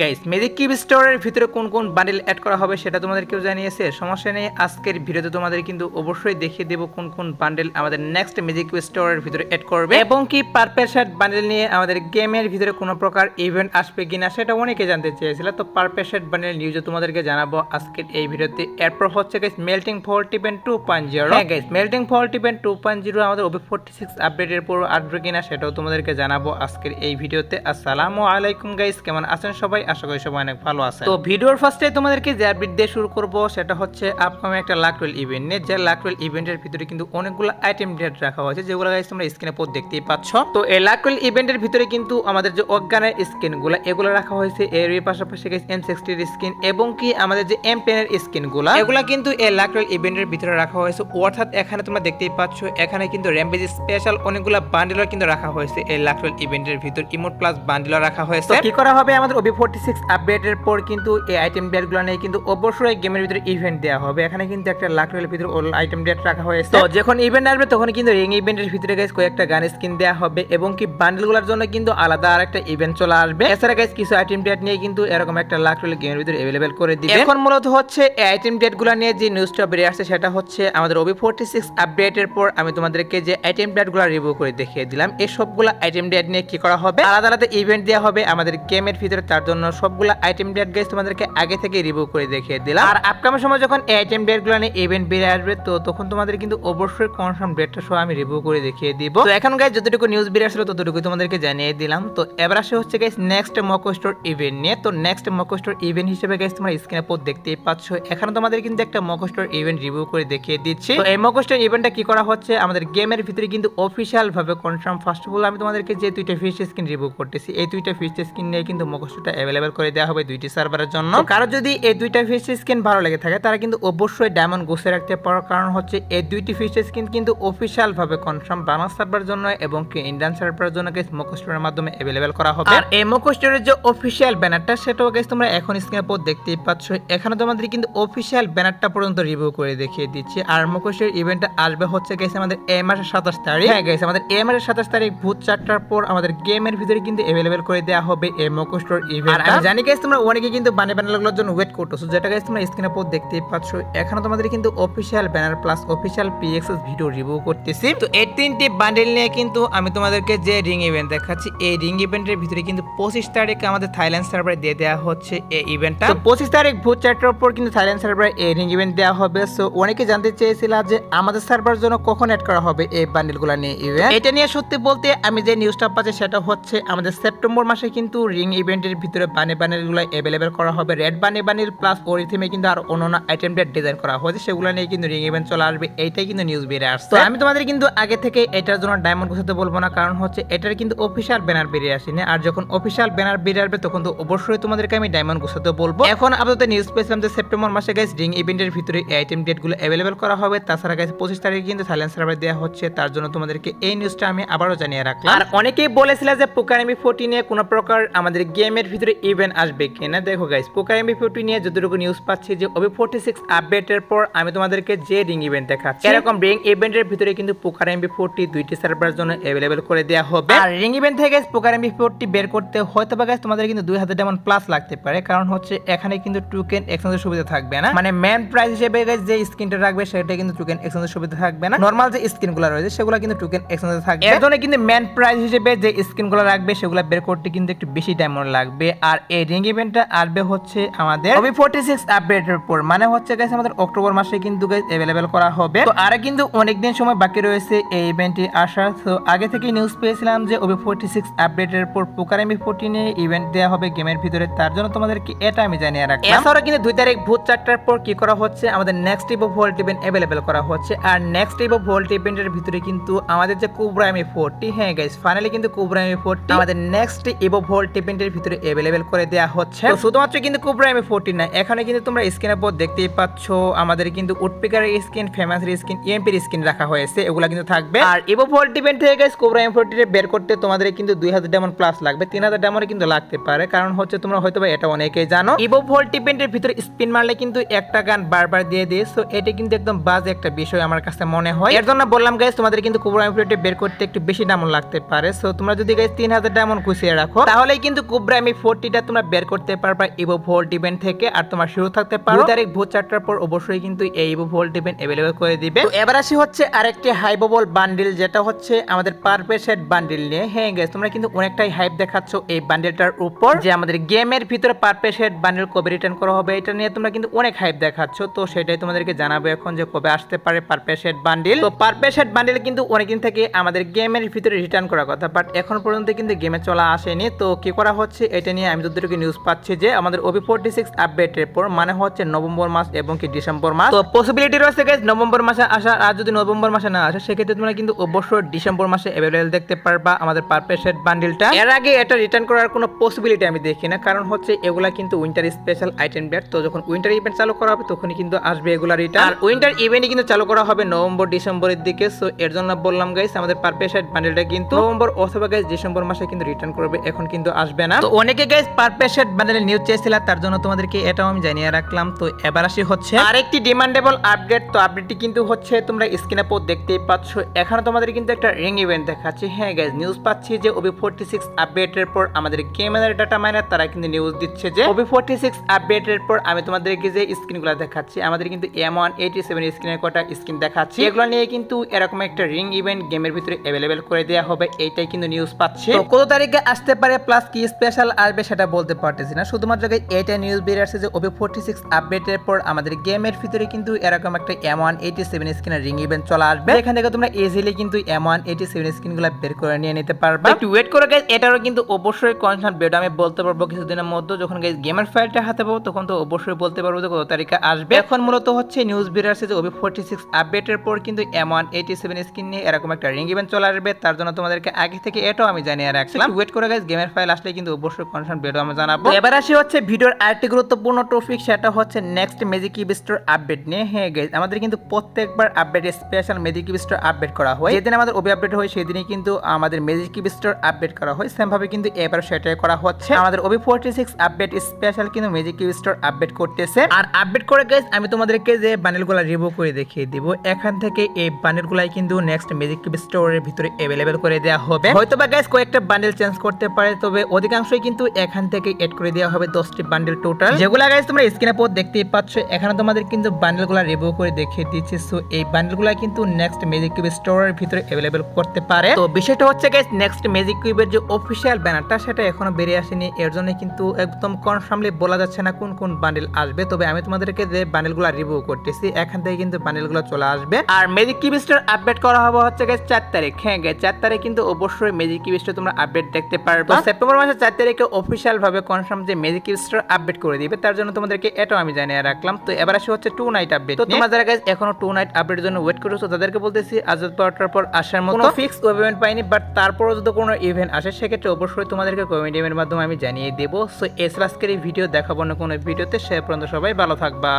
Guys magic cube স্টোরের ভিতরে কোন কোন বান্ডেল অ্যাড করা হবে সেটা তোমাদেরকেও জানিয়েছে। সমস্যা নেই, আজকের ভিডিওতে তোমাদের কিন্তু অবশ্যই দেখিয়ে দেব কোন কোন বান্ডেল আমাদের নেক্সট ম্যাজিক কিউব স্টোরের ভিতরে অ্যাড করবে এবং কি পারপেল শার্ট বান্ডেল নিয়ে আমাদের গেমের ভিতরে কোনো প্রকার ইভেন্ট আসবে কিনা সেটা অনেকে জানতে চেয়েছিল। তো পারপেল শার্ট বান্ডেল নিউজে তোমাদেরকে জানাবো আজকের এই ভিডিওতে। এরপর হচ্ছে গাইস মেল্টিং ফল্ট ইভেন্ট 2.0। হ্যাঁ গাইস, মেল্টিং ফল্ট ইভেন্ট 2.0 আমাদের OB46 আপডেটের পর আসবে কিনা সেটাও তোমাদেরকে জানাবো আজকের এই ভিডিওতে। আসসালামু আলাইকুম গাইস, কেমন আছেন সবাই? আশা করি সবাই অনেক ভালো আছে। তো ভিডিওর ফার্স্টে তোমাদেরকে যে আপডেট দিয়ে শুরু করব সেটা হচ্ছে আপকামিং একটা লাক রয়েল ইভেন্ট নিয়ে। যে লাক রয়েল ইভেন্টের ভিতরে কিন্তু অনেকগুলো আইটেম ডেট রাখা হয়েছে, যেগুলো গাইস তোমরা স্ক্রিনে পর দেখতেই পাচ্ছ। তো এই লাক রয়েল ইভেন্টের ভিতরে কিন্তু আমাদের যে অজ্ঞানের স্কিনগুলো এগুলো রাখা হয়েছে, এর পাশাপাশি গাইস M60 এর স্কিন এবং কি আমাদের যে M10 এর স্কিনগুলো এগুলা কিন্তু এই লাক রয়েল ইভেন্টের ভিতরে রাখা হয়েছে। অর্থাৎ এখানে তোমরা দেখতেই পাচ্ছ এখানে কিন্তু র্যাম্পেজ স্পেশাল অনেকগুলো বান্ডেল কিন্তু রাখা হয়েছে এই লাক রয়েল ইভেন্টের ভিতর। ইমোট প্লাস বান্ডেল রাখা হয়েছে। কি করা হবে আমাদের OB46 আপডেটের পর কিন্তু এই আইটেম ডেটগুলো নিয়ে কিন্তু অবশ্যই গেমের ভিতরে ইভেন্ট দেওয়া হবে। এখানে কিন্তু একটা লাক রয়েলের ভিতরে অল আইটেম ডেট রাখা হয়েছে। তো যখন ইভেন্ট আসবে তখন কিন্তু রিং ইভেন্টের ভিতরে গাইস কয়েকটা গান স্কিন দেওয়া হবে এবং কি বান্ডেলগুলোর জন্য কিন্তু আলাদা আরেকটা ইভেন্ট চলে আসবে। এছাড়া গাইস কিছু আইটেম ডেট নিয়ে কিন্তু এরকম একটা লাক রয়েল গেমের ভিতরে अवेलेबल করে দিবে। এখন মূলত হচ্ছে এই আইটেম ডেটগুলো নিয়ে যে নিউজটা বেরিয়ে আসছে সেটা হচ্ছে আমাদের OB46 আপডেটের পর আমি তোমাদেরকে যে আইটেম ডেটগুলো রিভিউ করে দেখিয়ে দিলাম। এই সবগুলো আইটেম ডেট নিয়ে কি করা হবে, আলাদা আলাদা ইভেন্ট দেওয়া হবে আমাদের গেমের ভিতরে। তার জন্য সবগুলো আইটেম ডেট গাইস তোমাদেরকে আগে থেকে রিভিউ করে দেখিয়ে দিলাম। আর আপকামিং সময় যখন এই আইটেম ডেটগুলো নিয়ে ইভেন্ট বেরিয়ে আসবে তো তখন তোমাদের কিন্তু অবশ্যই কনফার্ম ডেটটা সহ আমি রিভিউ করে দেখিয়ে দিব। তো এখন গাইস যতটুকু নিউজ বেরিয়ে আসলো ততটুকু তোমাদেরকে জানিয়ে দিলাম। তো এবার আসে হচ্ছে গাইস নেক্সট মকো স্টোর ইভেন্ট নিয়ে। তো নেক্সট মকো স্টোর ইভেন্ট হিসেবে গাইস তোমরা স্ক্রিনে পর দেখতেই পাচ্ছ এখানে তোমাদের কিন্তু একটা মকো স্টোর ইভেন্ট রিভিউ করে দেখিয়ে দিচ্ছি। তো এই মকো স্টোর ইভেন্টটা কি করা হচ্ছে আমাদের গেমের ভিতরে কিন্তু অফিশিয়াল ভাবে কনফার্ম। ফার্স্ট অফ অল আমি তোমাদেরকে যে দুইটা ফিশ স্কিন রিভিউ করতেছি এই দুইটা ফিশ স্কিন নিয়ে কিন্তু মকো স্টোরটা अवेलेबल করে দেওয়া হবে দুইটি সার্ভারের জন্য। কারো যদি এই দুইটা ফিশ স্কিন ভালো লেগে থাকে তারা কিন্তু অবশ্যই ডায়মন্ড গুছিয়ে রাখতে পারো, কারণ হচ্ছে এই দুইটি ফিশ স্কিন কিন্তু অফিশিয়াল ভাবে কনফার্ম বাংলা সার্ভারের জন্য এবং কি ইন্ডিয়ান সার্ভারের জন্য গাইস মকো স্টোরের মাধ্যমে अवेलेबल করা হবে। আর এই মকো স্টোরের যে অফিশিয়াল ব্যানারটা সেটাও গাইস তোমরা এখন স্ক্রিনে পর দেখতেই পাচ্ছ। এখানে তোমাদের কিন্তু অফিশিয়াল ব্যানারটা পর্যন্ত রিভিউ করে দেখিয়ে দিচ্ছি। আর মকো স্টোর ইভেন্টটা আসবে হচ্ছে গাইস আমাদের এই মাসের 27 তারিখ। হ্যাঁ গাইস, আমাদের এই মাসের 27 তারিখ ভোর 4টার পর আমাদের গেমের ভিতরে কিন্তু अवेलेबल করে দেওয়া হবে এই মকো স্টোর ইভেন্ট। আর আমি জানি গাইস তোমরা অনেকে কিন্তু বান্ডেলগুলোর জন্য ওয়েট করতেছো, যেটা গাইস তোমরা স্ক্রিনে পর দেখতেই পাচ্ছ। এখানে তোমাদের কিন্তু official banner plus official PXS video review করতেছি। তো এই তিনটি বান্ডেল নিয়ে কিন্তু আমি তোমাদেরকে যে রিং ইভেন্ট দেখাচ্ছি এই রিং ইভেন্টের ভিতরে কিন্তু 25 তারিখ আমাদের থাইল্যান্ড সার্ভারে দিয়ে দেওয়া হচ্ছে এই ইভেন্টটা। তো 25 তারিখ ভোর 4টার পর কিন্তু থাইল্যান্ড সার্ভারে এই রিং ইভেন্ট দেওয়া হবে। সো অনেকে জানতে চেয়েছিল যে আমাদের সার্ভারের জন্য কখন অ্যাড করা হবে এই বান্ডেলগুলো নিয়ে ইভেন্ট। এটা নিয়ে সত্যি বলতে আমি যে নিউজটা পাচ্ছি সেটা হচ্ছে আমাদের সেপ্টেম্বর মাসে কিন্তু রিং ইভেন্টের ভিতরে বান্ডেলগুলো अवेलेबल করা হবে। রেড বান্ডেল প্লাস ওর থিমে কিন্তু আর অন্যান্য আইটেম ডেট ডিজাইন করা হয়েছে, সেগুলো নিয়ে কিন্তু রিং ইভেন্ট চলে আসবে। এইটাই কিন্তু নিউজ বেরিয়ে আসছে। আমি তোমাদের কিন্তু আগে থেকে এটার জন্য ডায়মন্ড গোছাতে বলবো না, কারণ হচ্ছে এটার কিন্তু অফিশিয়াল ব্যানার বেরিয়ে আসেনি। আর যখন অফিশিয়াল ব্যানার বেরিয়ে আসবে তখন তো অবশ্যই তোমাদেরকে আমি ডায়মন্ড গোছাতে বলবো। এখন আপাতত নিউজ পেয়েছিলাম যে সেপ্টেম্বর মাসে গাইস রিং ইভেন্টের ভিতরে এই আইটেম ডেটগুলো अवेलेबल করা হবে। তাছাড়া গাইস 25 তারিখে কিন্তু থাইল্যান্ড সার্ভারে দেওয়া হচ্ছে, তার জন্য তোমাদেরকে এই নিউজটা আমি আবারও জানিয়ে রাখলাম। আর অনেকেই বলেছিল যে পোকার MB40 নিয়ে কোনো প্রকার আমাদের গেমের ভিতরে ইভেন্ট আসবে কিনা। দেখো গাইস পোকার MB40 নিয়ে যতটুকু নিউজ পাচ্ছি যে OB46 আপডেটের পর আমি তোমাদেরকে যে রিং ইভেন্ট দেখাচ্ছি এরকম রিং ইভেন্টের ভিতরে কিন্তু পোকার MB40 দুইটি সার্ভারের জন্য अवेलेबल করে দেওয়া হবে। আর রিং ইভেন্ট থেকে গাইস পোকার MB40 বের করতে হয়তো বা গাইস তোমাদের কিন্তু 2000 ডায়মন্ড প্লাস লাগতে পারে, কারণ হচ্ছে এখানে কিন্তু টোকেন এক্সচেঞ্জের সুবিধা থাকবে না। মানে মেন প্রাইস হিসেবে গাইস যে স্কিনটা রাখবে সেটা কিন্তু টোকেন এক্সচেঞ্জের সুবিধা থাকবে না। নরমাল যে স্কিনগুলো রয়েছে সেগুলো কিন্তু টোকেন এক্সচেঞ্জে থাকবে। এর জন্য কিন্তু মেন প্রাইস হিসেবে যে স্কিনগুলো রাখবে সেগুলো বের করতে কিন্তু একটু বেশি ডায়মন্ড লাগবে। আর এই রিং ইভেন্টটা আসবে হচ্ছে আমাদের OB46 আপডেটের পর, মানে হচ্ছে গাইস আমাদের অক্টোবর মাসে কিন্তু গাইস अवेलेबल করা হবে। তো আর কিন্তু অনেক দিন সময় বাকি রয়েছে এই ইভেন্টটি আসার। তো আগে থেকে নিউজ পেয়েছিলাম যে OB46 আপডেটের পর পোকার MB40 নিয়ে ইভেন্ট দেওয়া হবে গেমের ভিতরে, তার জন্য তোমাদেরকে এটা আমি জানিয়ে রাখলাম। এছাড়াও কিন্তু 2 তারিখ ভোর 4টার পর কি করা হচ্ছে আমাদের নেক্সট ইভো ভোল্ট ইভেন্ট अवेलेबल করা হচ্ছে। আর নেক্সট ইভো ভোল্ট ইভেন্টের ভিতরে কিন্তু আমাদের যে কোবরা MB40, হ্যাঁ গাইস ফাইনালি কিন্তু কোবরা MB40 আমাদের নেক্সট ইভো ভোল্ট ইভেন্টের ভিতরে अवेलेबल করে দেওয়া হচ্ছে। তো শুধুমাত্র কিন্তু কোবরা MB40 না, এখানে কিন্তু তোমরা স্ক্রিনের পর দেখতেই পাচ্ছ আমাদের কিন্তু উডপিকারের স্কিন, ফেমাসের স্কিন, EMPর স্কিন রাখা হয়েছে, এগুলা কিন্তু থাকবে। আর ইভো ভোল্ট ইভেন্ট থেকে গাইস কোবরা MB40 বের করতে তোমাদের কিন্তু 2000 ডায়মন্ড প্লাস লাগবে, 3000 ডায়মন্ড কিন্তু লাগতে পারে, কারণ হচ্ছে তোমরা হয়তো বা এটা অনেকেই জানো ইভো ভোল্ট ইভেন্টের ভিতরে স্পিন মারলে কিন্তু একটা গান বারবার দিয়ে দেয়। সো এটা কিন্তু একদম বাজে একটা বিষয় আমার কাছে মনে হয়। এর জন্য বললাম গাইস তোমাদের কিন্তু কোবরা MB40 বের করতে একটু বেশি ডায়মন্ড লাগতে পারে। সো তোমরা যদি গাইস 3000 ডায়মন্ড গুছিয়ে রাখো তাহলে কিন্তু কোবরা MB40 আইডেন্টিটা তোমরা বের করতে পারবা ইভো ভোল্ট ইভেন্ট থেকে। আর তোমার শুরু থাকতে পারো 2 তারিখ ভোর 4টার পর অবশ্যই কিন্তু এই ইভো ভোল্ট ইভেন্ট अवेलेबल করে দিবে। তো এবার আসি হচ্ছে আরেকটি হাইবোবল বান্ডিল, যেটা হচ্ছে আমাদের পারপেল শেড বান্ডিল নিয়ে। হ্যাঁ গাইস, তোমরা কিন্তু অনেকটাই হাইপ দেখাচ্ছ এই বান্ডিলটার উপর, যে আমাদের গেমের ভিতরে পারপেল শেড বান্ডিল কবে রিটার্ন করা হবে এটা নিয়ে তোমরা কিন্তু অনেক হাইপ দেখাচ্ছ। তো সেটাই তোমাদেরকে জানাবো এখন যে কবে আসতে পারে পারপেল শেড বান্ডিল। তো পারপেল শেড বান্ডিল কিন্তু অনেকদিন থেকে আমাদের গেমের ভিতরে রিটার্ন করার কথা, বাট এখন পর্যন্ত কিন্তু গেমে চলা আসেনি। তো কি করা হচ্ছে এটা নিয়ে আমি যতটুকু নিউজ পাচ্ছি যে আমাদের OB46 আপডেটের পর মানে হচ্ছে নভেম্বর মাস এবং কি ডিসেম্বর মাস, তো পসিবিলিটি রয়েছে গাইস নভেম্বর মাসে আসা। আর যদি নভেম্বর মাসে না আসে সেক্ষেত্রে তোমরা কিন্তু অবশ্যই ডিসেম্বর মাসে अवेलेबल দেখতে পারবা আমাদের পারপেল শেড বান্ডিলটা। এর আগে এটা রিটার্ন করার কোনো পসিবিলিটি আমি দেখি না, কারণ হচ্ছে এগুলা কিন্তু উইন্টার স্পেশাল আইটেম ব্যাট। তো যখন উইন্টার ইভেন্ট চালু করা হবে তখনই কিন্তু আসবে এগুলা রিটার্ন। আর উইন্টার ইভেন্টই কিন্তু চালু করা হবে নভেম্বর ডিসেম্বরের দিকে। সো এর জন্য বললাম গাইস আমাদের পারপেল শেড বান্ডিলটা কিন্তু নভেম্বর অথবা গাইস ডিসেম্বর মাসে কিন্তু রিটার্ন করবে, এখন কিন্তু আসবে না। তো অনেকে গাইস পারপেল শেড বান্ডিলের নিউজ চাইছিল, তার জন্য তোমাদেরকে এটাও আমি জানিয়ে রাখলাম। তো এবার আসি হচ্ছে আরেকটি ডিমান্ডেবল আপডেট। তো আপডেটটি কিন্তু হচ্ছে তোমরা স্ক্রিনে পর দেখতেই পাচ্ছ, এখানে তোমাদের কিন্তু একটা রিং ইভেন্ট দেখাচ্ছি। হ্যাঁ গাইস, নিউজ পাচ্ছি যে OB46 আপডেটের পর আমাদের গেমের ডাটা মাইনার তারা কিন্তু নিউজ দিচ্ছে যে OB46 আপডেটের পর আমি তোমাদেরকে যে স্ক্রিনগুলো দেখাচ্ছি আমাদের কিন্তু M187 স্ক্রিনের কটা স্ক্রিন দেখাচ্ছি, এগুলো নিয়ে কিন্তু এরকম একটা রিং ইভেন্ট গেমের ভিতরে अवेलेबल করে দেওয়া হবে, এইটাই কিন্তু নিউজ পাচ্ছি। তো কত তারিখে আসতে পারে প্লাস কি স্পেশাল আসবে সেটা বলতে পারতেছি না, শুধুমাত্র এইটা নিউজ বেরিয়ে আসছে যে OB46 আপডেটের পর আমাদের গেমের ভিতরে কিন্তু এরকম একটা M187 স্ক্রিনের রিং ইভেন্ট চলে আসবে। এখান থেকে তোমরা ইজিলি কিন্তু M187 স্ক্রিনগুলো বের করে নিয়ে নিতে পারবা। একটু ওয়েট করে গাইস, এটারও কিন্তু অবশ্যই কনফার্ম ডেট আমি বলতে পারবো কিছুদিনের মধ্যে। যখন গাইস গেমের ফাইলটা হাতে পাবো তখন তো অবশ্যই বলতে পারবো যে কত তারিখে আসবে। এখন মূলত হচ্ছে নিউজ বেরিয়ে আসছে যে OB46 আপডেটের পর কিন্তু M187 স্ক্রিন নিয়ে এরকম একটা রিং ইভেন্ট চলে আসবে, তার জন্য তোমাদেরকে আগে থেকে এটাও আমি জানিয়ে রাখলাম। ওয়েট করে গাইস, গেমের ফাইল আসলে কিন্তু অবশ্যই কনফার্ম ডেট আমি জানাবো। এবার আসি হচ্ছে ভিডিওর আরেকটি গুরুত্বপূর্ণ টপিক, সেটা হচ্ছে next magic cube store update নিয়ে। হ্যাঁ গাইস, আমাদের কিন্তু প্রত্যেকবার update special magic cube store update করা হয়, যেদিন আমাদের ওবি আপডেট হয় সেদিনই কিন্তু আমাদের ম্যাজিক কিউব স্টোর আপডেট করা হয়। সেম ভাবে কিন্তু এবার সেটাই করা হচ্ছে, আমাদের OB46 আপডেট স্পেশাল কিন্তু ম্যাজিক কিউব স্টোর আপডেট করতেছে। আর আপডেট করে গাইস আমি তোমাদেরকে যে বান্ডেলগুলো রিভিউ করে দেখিয়ে দিব, এখান থেকে এই বান্ডেলগুলাই কিন্তু নেক্সট ম্যাজিক কিউব স্টোরের ভিতরে अवेलेबल করে দেওয়া হবে। হয়তোবা গাইস কয়েকটা বান্ডেল চেঞ্জ করতে পারে, তবে অধিকাংশই কিন্তু এখান থেকে এড করে দেওয়া হবে 10টি বান্ডেল টোটাল, যেগুলো গাইস তোমরা স্ক্রিনে পর দেখতেই পাচ্ছ। এখানে তোমাদের কিন্তু বান্ডেলগুলো রিভিউ করে দেখিয়ে দিচ্ছি। সো এই বান্ডেলগুলো কিন্তু নেক্সট ম্যাজিক কিউব স্টোরের ভিতরে अवेलेबल করতে পারে। তো বিষয়টা হচ্ছে গাইস নেক্সট ম্যাজিক কিউবের যে অফিশিয়াল ব্যানারটা সেটা এখনো বেরিয়ে আসেনি, এর জন্য কিন্তু একদম কনফার্মলি বলা যাচ্ছে না কোন কোন বান্ডেল আসবে। তবে আমি তোমাদেরকে যে বান্ডেলগুলো রিভিউ করতেছি এখান থেকে কিন্তু বান্ডেলগুলো চলে আসবে। আর ম্যাজিক কিউব স্টোর আপডেট করা হবে হচ্ছে গাইস 4 তারিখ। হ্যাঁ গাইস, 4 তারিখ কিন্তু অবশ্যই ম্যাজিক কিউব স্টোর তোমরা আপডেট দেখতে পারবে। সেপ্টেম্বর মাসের 4 তারিখে অফিশিয়াল ভাবে কনফার্ম যে ম্যাজিক কিউব স্টোর আপডেট করে দিবে, তার জন্য তোমাদেরকে এটাও আমি জানিয়ে রাখলাম। তো এবার আসি হচ্ছে 2 নাইট আপডেট। তো তোমরা যারা গাইস এখনো 2 নাইট আপডেটের জন্য ওয়েট করছো তাদেরকে বলতেছি আজাদ পাওয়ার পর আসার মতো কোনো ফিক্স ইভেন্ট পাইনি, বাট তারপরও যদি কোনো ইভেন্ট আসে সেক্ষেত্রে অবশ্যই তোমাদেরকে কমেন্টের মাধ্যমে আমি জানিয়ে দেবো। সো এছাড়া আজকের এই ভিডিও দেখাবো না কোনো ভিডিওতে, সে পর্যন্ত সবাই ভালো থাকবা।